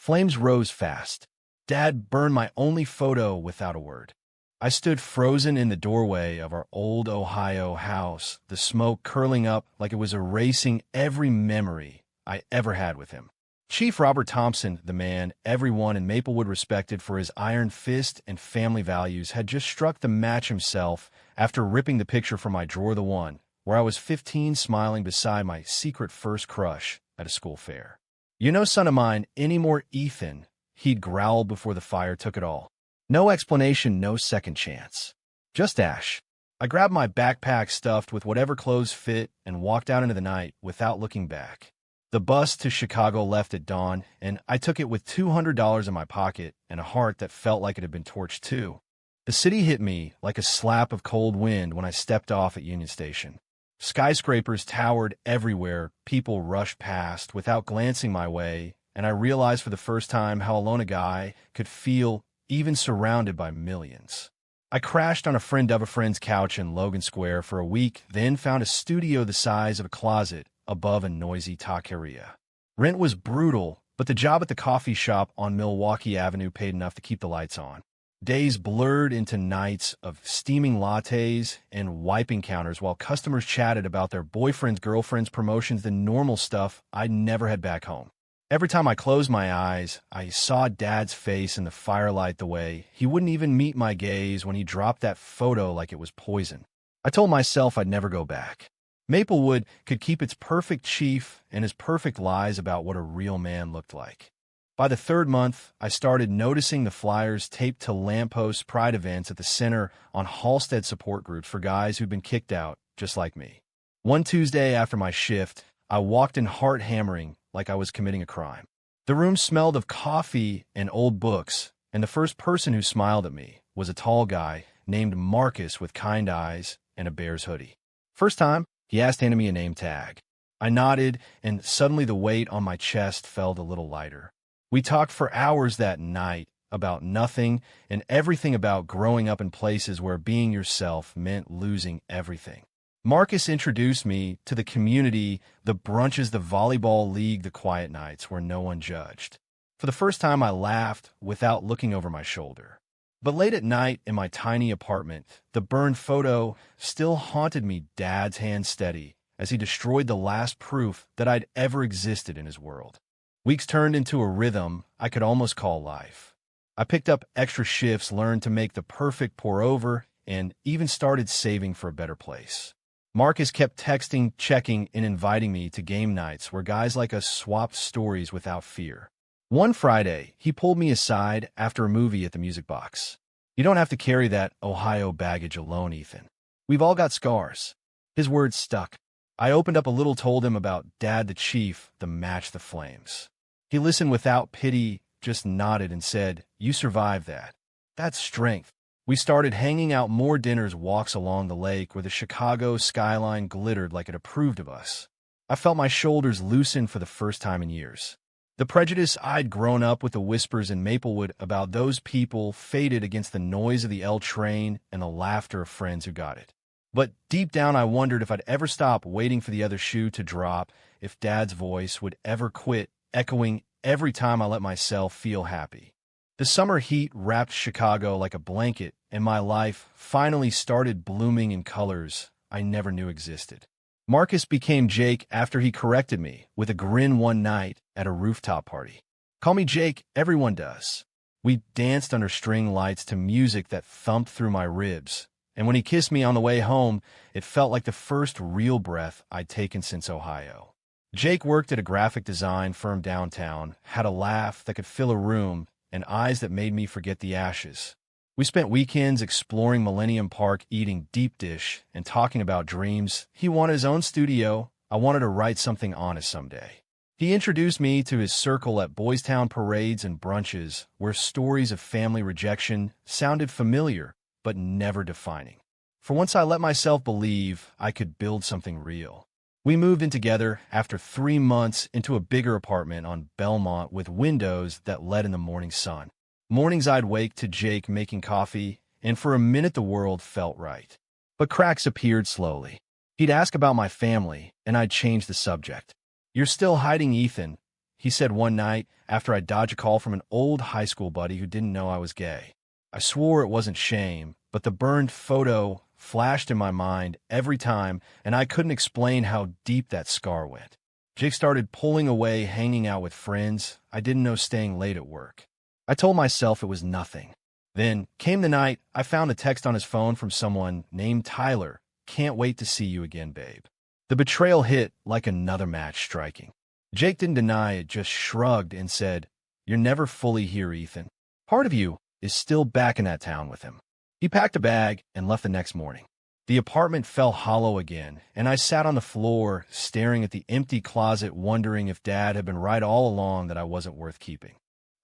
Flames rose fast. Dad burned my only photo without a word. I stood frozen in the doorway of our old Ohio house, the smoke curling up like it was erasing every memory I ever had with him. Chief Robert Thompson, the man everyone in Maplewood respected for his iron fist and family values, had just struck the match himself after ripping the picture from my drawer, the one where I was 15 smiling beside my secret first crush at a school fair. "You no son of mine anymore, Ethan," he'd growled before the fire took it all. No explanation, no second chance. Just ash. I grabbed my backpack stuffed with whatever clothes fit and walked out into the night without looking back. The bus to Chicago left at dawn, and I took it with $200 in my pocket and a heart that felt like it had been torched too. The city hit me like a slap of cold wind when I stepped off at Union Station. Skyscrapers towered everywhere, people rushed past without glancing my way, and I realized for the first time how alone a guy could feel even surrounded by millions. I crashed on a friend of a friend's couch in Logan Square for a week, then found a studio the size of a closet above a noisy taqueria. Rent was brutal, but the job at the coffee shop on Milwaukee Avenue paid enough to keep the lights on. Days blurred into nights of steaming lattes and wiping counters while customers chatted about their boyfriends, girlfriends, promotions, the normal stuff I never had back home. Every time I closed my eyes, I saw Dad's face in the firelight, the way he wouldn't even meet my gaze when he dropped that photo like it was poison. I told myself I'd never go back. Maplewood could keep its perfect chief and his perfect lies about what a real man looked like. By the third month, I started noticing the flyers taped to lampposts, pride events at the center, on Halstead support groups for guys who'd been kicked out, just like me. One Tuesday after my shift, I walked in heart hammering like I was committing a crime. The room smelled of coffee and old books, and the first person who smiled at me was a tall guy named Marcus with kind eyes and a Bears hoodie. First time, he asked, handing me a name tag. I nodded, and suddenly the weight on my chest felt a little lighter. We talked for hours that night about nothing and everything, about growing up in places where being yourself meant losing everything. Marcus introduced me to the community, the brunches, the volleyball league, the quiet nights where no one judged. For the first time, I laughed without looking over my shoulder. But late at night in my tiny apartment, the burned photo still haunted me, Dad's hand steady, as he destroyed the last proof that I'd ever existed in his world. Weeks turned into a rhythm I could almost call life. I picked up extra shifts, learned to make the perfect pour-over, and even started saving for a better place. Marcus kept texting, checking, and inviting me to game nights where guys like us swapped stories without fear. One Friday, he pulled me aside after a movie at the Music Box. "You don't have to carry that Ohio baggage alone, Ethan. We've all got scars." His words stuck. I opened up a little, told him about Dad the Chief, the match, the flames. He listened without pity, just nodded and said, "You survived that. That's strength." We started hanging out more, dinners, walks along the lake where the Chicago skyline glittered like it approved of us. I felt my shoulders loosen for the first time in years. The prejudice I'd grown up with, the whispers in Maplewood about those people, faded against the noise of the L train and the laughter of friends who got it. But deep down, I wondered if I'd ever stop waiting for the other shoe to drop, if Dad's voice would ever quit echoing every time I let myself feel happy. The summer heat wrapped Chicago like a blanket, and my life finally started blooming in colors I never knew existed. Marcus became Jake after he corrected me with a grin one night at a rooftop party. "Call me Jake, everyone does." We danced under string lights to music that thumped through my ribs, and when he kissed me on the way home, it felt like the first real breath I'd taken since Ohio. Jake worked at a graphic design firm downtown, had a laugh that could fill a room, and eyes that made me forget the ashes. We spent weekends exploring Millennium Park, eating deep dish, and talking about dreams. He wanted his own studio. I wanted to write something honest someday. He introduced me to his circle at Boys Town parades and brunches, where stories of family rejection sounded familiar, but never defining. For once I let myself believe I could build something real. We moved in together after 3 months into a bigger apartment on Belmont with windows that let in the morning sun. Mornings I'd wake to Jake making coffee, and for a minute the world felt right. But cracks appeared slowly. He'd ask about my family, and I'd change the subject. "You're still hiding, Ethan," he said one night after I dodged a call from an old high school buddy who didn't know I was gay. I swore it wasn't shame, but the burned photo flashed in my mind every time, and I couldn't explain how deep that scar went. Jake started pulling away, hanging out with friends. I didn't know staying late at work. I told myself it was nothing. Then came the night I found a text on his phone from someone named Tyler. Can't wait to see you again, babe. The betrayal hit like another match striking. Jake didn't deny it, just shrugged and said, "You're never fully here, Ethan. Part of you is still back in that town with him." He packed a bag and left the next morning. The apartment fell hollow again, and I sat on the floor, staring at the empty closet, wondering if Dad had been right all along that I wasn't worth keeping.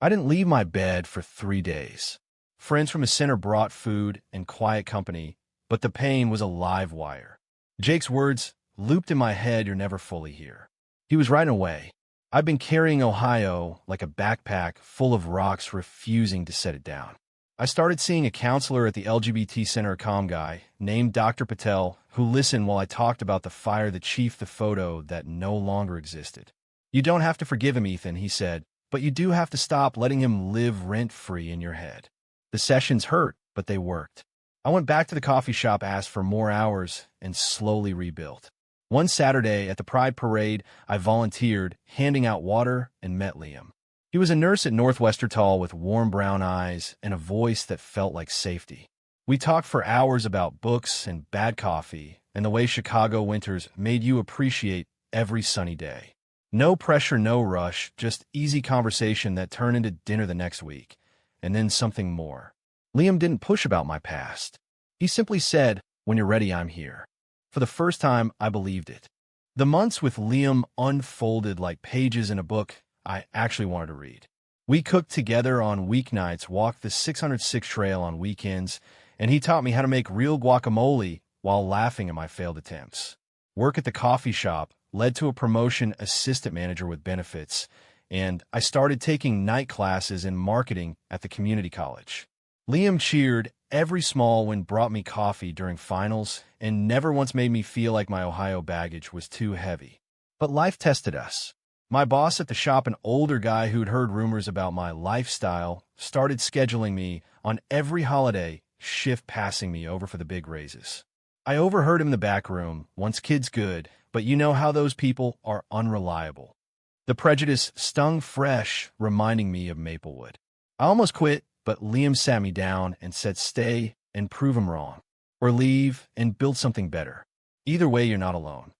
I didn't leave my bed for 3 days. Friends from the center brought food and quiet company, but the pain was a live wire. Jake's words looped in my head, "You're never fully here." He was right away. I've been carrying Ohio like a backpack full of rocks, refusing to set it down. I started seeing a counselor at the LGBT Center, a calm guy named Dr. Patel, who listened while I talked about the fire that chiefed the photo that no longer existed. "You don't have to forgive him, Ethan," he said, "but you do have to stop letting him live rent-free in your head." The sessions hurt, but they worked. I went back to the coffee shop, asked for more hours, and slowly rebuilt. One Saturday at the Pride Parade, I volunteered, handing out water, and met Liam. He was a nurse at Northwestern with warm brown eyes and a voice that felt like safety. We talked for hours about books and bad coffee and the way Chicago winters made you appreciate every sunny day. No pressure, no rush, just easy conversation that turned into dinner the next week, and then something more. Liam didn't push about my past. He simply said, "When you're ready, I'm here." For the first time, I believed it. The months with Liam unfolded like pages in a book I actually wanted to read. We cooked together on weeknights, walked the 606 trail on weekends, and he taught me how to make real guacamole while laughing at my failed attempts. Work at the coffee shop led to a promotion, assistant manager with benefits, and I started taking night classes in marketing at the community college. Liam cheered every small win, brought me coffee during finals, and never once made me feel like my Ohio baggage was too heavy. But life tested us. My boss at the shop, an older guy who'd heard rumors about my lifestyle, started scheduling me on every holiday shift, passing me over for the big raises. I overheard him in the back room, "Once kid's good, but you know how those people are unreliable." The prejudice stung fresh, reminding me of Maplewood. I almost quit, but Liam sat me down and said, "Stay and prove him wrong, or leave and build something better. Either way, you're not alone."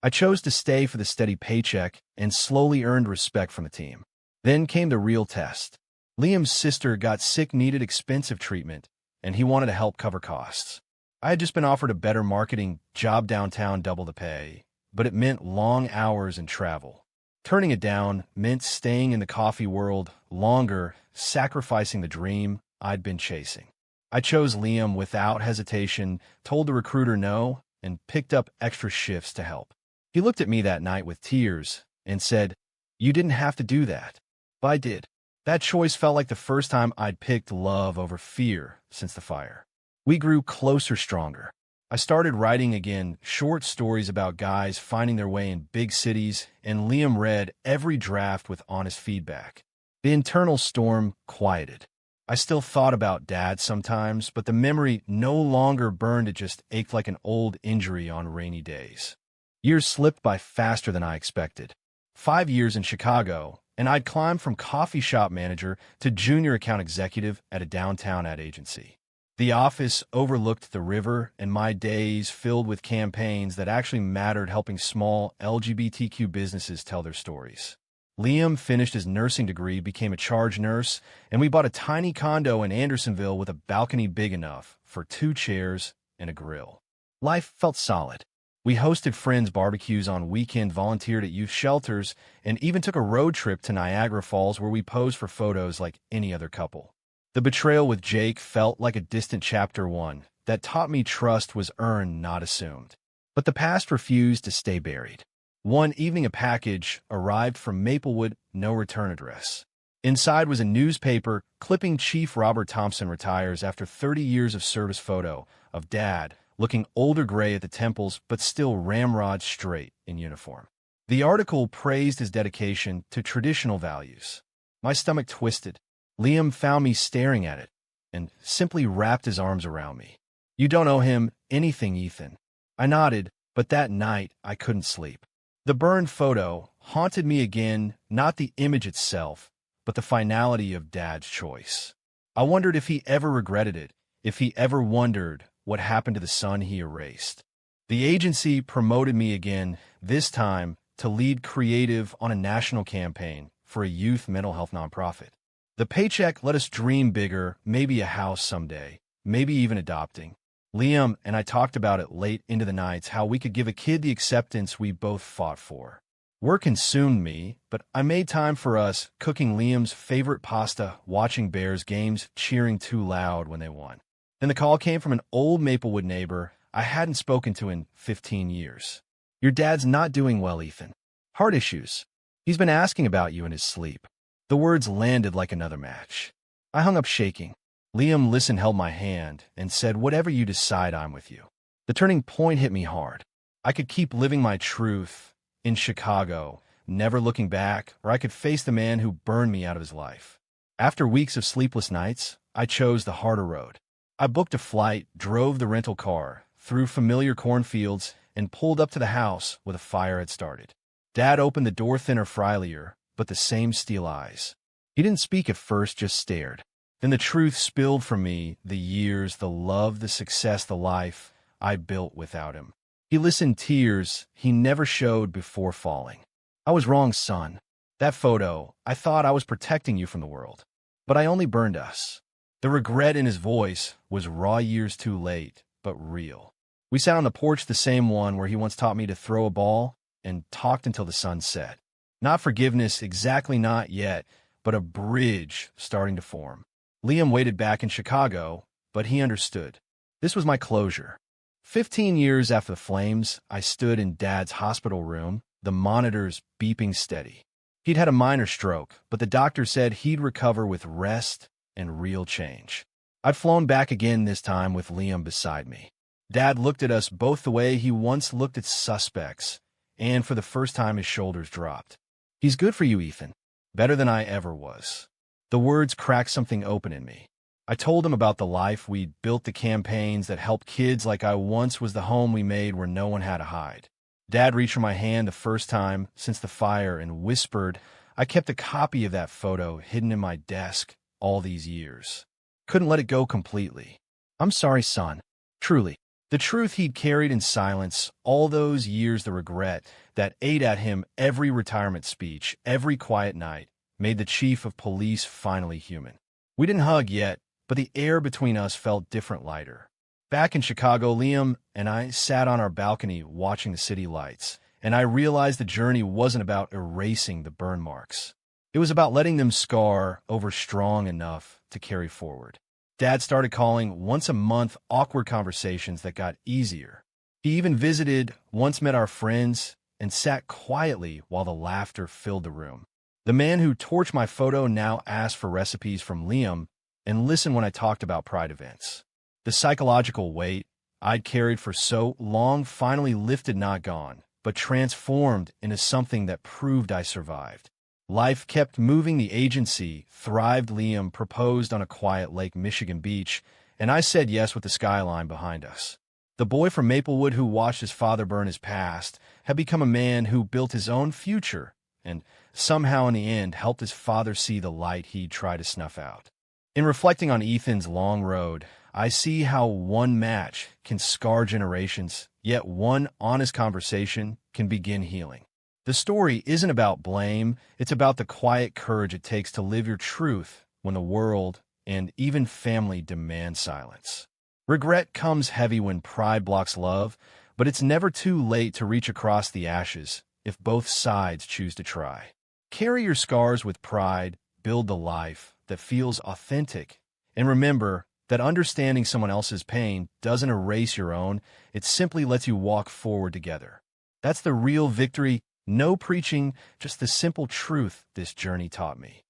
I chose to stay for the steady paycheck and slowly earned respect from the team. Then came the real test. Liam's sister got sick, needed expensive treatment, and he wanted to help cover costs. I had just been offered a better marketing job downtown, double the pay, but it meant long hours and travel. Turning it down meant staying in the coffee world longer, sacrificing the dream I'd been chasing. I chose Liam without hesitation, told the recruiter no, and picked up extra shifts to help. He looked at me that night with tears and said, "You didn't have to do that." But I did. That choice felt like the first time I'd picked love over fear since the fire. We grew closer, stronger. I started writing again, short stories about guys finding their way in big cities, and Liam read every draft with honest feedback. The internal storm quieted. I still thought about Dad sometimes, but the memory no longer burned. It just ached like an old injury on rainy days. Years slipped by faster than I expected. 5 years in Chicago, and I'd climbed from coffee shop manager to junior account executive at a downtown ad agency. The office overlooked the river, and my days filled with campaigns that actually mattered, helping small LGBTQ businesses tell their stories. Liam finished his nursing degree, became a charge nurse, and we bought a tiny condo in Andersonville with a balcony big enough for 2 chairs and a grill. Life felt solid. We hosted friends' barbecues on weekend, volunteered at youth shelters, and even took a road trip to Niagara Falls where we posed for photos like any other couple. The betrayal with Jake felt like a distant chapter 1 that taught me trust was earned, not assumed. But the past refused to stay buried. One evening, a package arrived from Maplewood, no return address. Inside was a newspaper clipping. Chief Robert Thompson retires after 30 years of service. Photo of Dad, looking older, gray at the temples, but still ramrod straight in uniform. The article praised his dedication to traditional values. My stomach twisted. Liam found me staring at it and simply wrapped his arms around me. "You don't owe him anything, Ethan." I nodded, but that night I couldn't sleep. The burned photo haunted me again, not the image itself, but the finality of Dad's choice. I wondered if he ever regretted it, if he ever wondered what happened to the son he erased. The agency promoted me again, this time to lead creative on a national campaign for a youth mental health nonprofit. The paycheck let us dream bigger, maybe a house someday, maybe even adopting. Liam and I talked about it late into the nights, how we could give a kid the acceptance we both fought for. Work consumed me, but I made time for us, cooking Liam's favorite pasta, watching Bears games, cheering too loud when they won. Then the call came from an old Maplewood neighbor I hadn't spoken to in 15 years. "Your dad's not doing well, Ethan. Heart issues. He's been asking about you in his sleep." The words landed like another match. I hung up shaking. Liam listened, held my hand, and said, "Whatever you decide, I'm with you." The turning point hit me hard. I could keep living my truth in Chicago, never looking back, or I could face the man who burned me out of his life. After weeks of sleepless nights, I chose the harder road. I booked a flight, drove the rental car, through familiar cornfields, and pulled up to the house where the fire had started. Dad opened the door, thinner, frielier, but the same steel eyes. He didn't speak at first, just stared. Then the truth spilled from me, the years, the love, the success, the life I built without him. He listened, tears he never showed before falling. "I was wrong, son. That photo, I thought I was protecting you from the world. But I only burned us." The regret in his voice was raw, years too late, but real. We sat on the porch, the same one where he once taught me to throw a ball, and talked until the sun set. Not forgiveness, exactly not yet, but a bridge starting to form. Liam waited back in Chicago, but he understood. This was my closure. 15 years after the flames, I stood in Dad's hospital room, the monitors beeping steady. He'd had a minor stroke, but the doctor said he'd recover with rest and real change. I'd flown back again, this time with Liam beside me. Dad looked at us both the way he once looked at suspects, and for the first time his shoulders dropped. "He's good for you, Ethan. Better than I ever was." The words cracked something open in me. I told him about the life we'd built, the campaigns that helped kids like I once was, the home we made where no one had to hide. Dad reached for my hand the first time since the fire and whispered, "I kept a copy of that photo hidden in my desk all these years. Couldn't let it go completely. I'm sorry, son. Truly." The truth he'd carried in silence all those years, the regret that ate at him every retirement speech, every quiet night, made the chief of police finally human. We didn't hug yet, but the air between us felt different, lighter. Back in Chicago, Liam and I sat on our balcony watching the city lights, and I realized the journey wasn't about erasing the burn marks. It was about letting them scar over strong enough to carry forward. Dad started calling once a month, awkward conversations that got easier. He even visited, once met our friends, and sat quietly while the laughter filled the room. The man who torched my photo now asked for recipes from Liam and listened when I talked about Pride events. The psychological weight I'd carried for so long finally lifted, not gone, but transformed into something that proved I survived. Life kept moving, the agency thrived. Liam proposed on a quiet Lake Michigan beach, and I said yes with the skyline behind us. The boy from Maplewood who watched his father burn his past had become a man who built his own future and somehow in the end helped his father see the light he'd tried to snuff out. In reflecting on Ethan's long road, I see how one match can scar generations, yet one honest conversation can begin healing. The story isn't about blame, it's about the quiet courage it takes to live your truth when the world and even family demand silence. Regret comes heavy when pride blocks love, but it's never too late to reach across the ashes if both sides choose to try. Carry your scars with pride, build the life that feels authentic, and remember that understanding someone else's pain doesn't erase your own, it simply lets you walk forward together. That's the real victory. No preaching, just the simple truth this journey taught me.